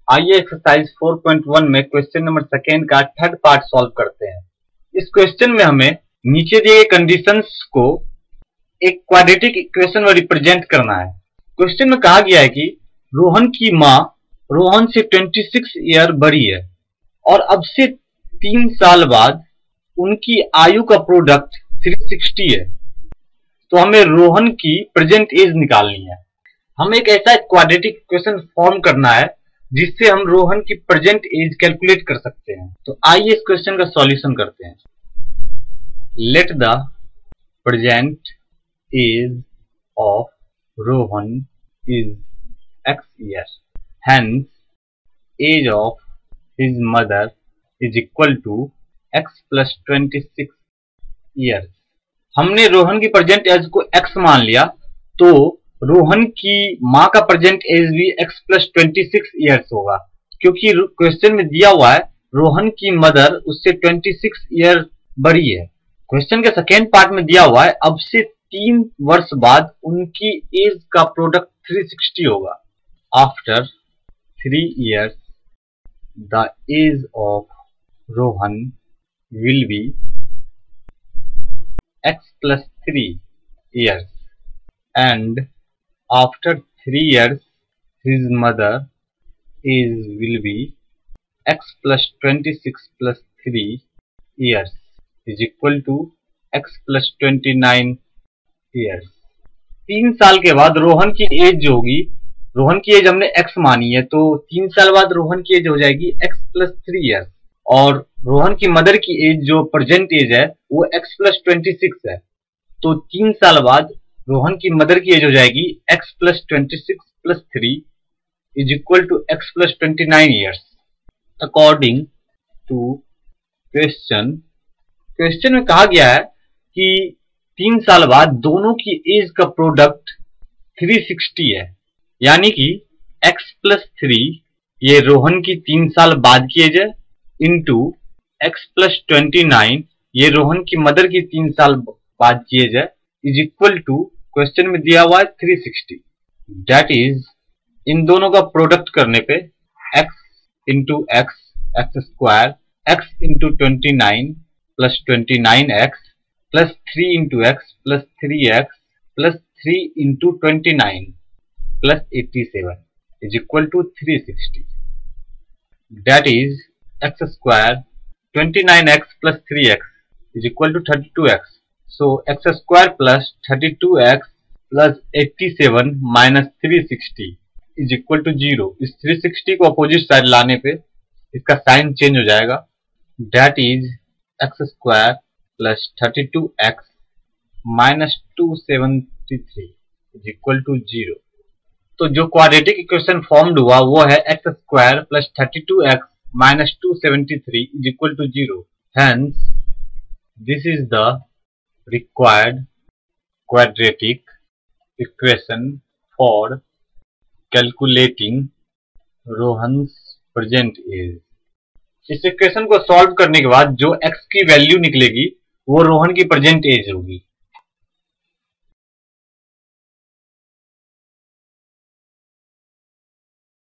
आइए एक्सरसाइज 4.1 में question number second का थर्ड पार्ट सॉल्व करते हैं। इस क्वेश्चन में हमें नीचे दिए गए कंडीशंस को एक क्वाड्रेटिक इक्वेशन में रिप्रेजेंट करना है। क्वेश्चन में कहा गया है कि रोहन की माँ रोहन से 26 ईयर बड़ी है और अब से 3 साल बाद उनकी आयु का प्रोडक्ट 360 है। तो हमें रोहन की प्रेजेंट एज निकालनी है। हमें एक ऐसा क्वाड्रेटिक इक्वेशन फॉर्म करना है जिससे हम रोहन की प्रेजेंट एज कैलकुलेट कर सकते हैं। तो आइए इस क्वेश्चन का सॉल्यूशन करते हैं। Let the present age of Rohan is x year, hence age of his mother is equal to x plus 26 years। हमने रोहन की प्रेजेंट एज को x मान लिया, तो रोहन की माँ का प्रेजेंट एज भी x प्लस 26 ईयर्स होगा, क्योंकि क्वेश्चन में दिया हुआ है रोहन की मदर उससे 26 ईयर बड़ी है। क्वेश्चन के सेकेंड पार्ट में दिया हुआ है अब से 3 वर्ष बाद उनकी एज का प्रोडक्ट 360 होगा। After 3 years the age of Rohan will be x plus 3 years and after 3 years his mother age will be x plus 26 plus 3 years is equal to x plus 29 years। 3 साल के बाद रोहन की एज जो होगी, रोहन की as हमने x मानी है, तो 3 साल बाद रोहन की एज हो जाएगी x प्लस 3 ईयर्स और रोहन की मदर की एज जो प्रेजेंट एज है वो x प्लस 26 है। तो 3 साल बाद रोहन की मदर की एज हो जाएगी x plus 26 plus 3 is equal to x plus 29 years. According to question में कहा गया है कि 3 साल बाद दोनों की एज का प्रोडक्ट 360 है, यानी कि x प्लस 3 ये रोहन की 3 साल बाद की एज है इंटू x प्लस 29 ये रोहन की मदर की 3 साल बाद की एज है इज इक्वल टू क्वेश्चन में दिया हुआ है 360। दैट इज इन दोनों का प्रोडक्ट करने पे x into x square x into 29 plus 29x plus 3 into x plus 3x plus 3 into 29 plus 87 is equal to 360। That is x square 29x plus 3x is equal to 32x। So x square plus 32x plus 87 minus 360 is equal to 0। इस 360 को opposite side लाने पे इसका sign change हो जाएगा। That is x square plus 32x minus 273 is equal to 0। तो जो quadratic equation formed हुआ वो है x square plus 32x minus 273 is equal to 0। Hence this is the required quadratic equation for calculating Rohan's present age. इस equation को solve करने के बाद जो x की वैल्यू निकलेगी वो रोहन की प्रेजेंट एज होगी।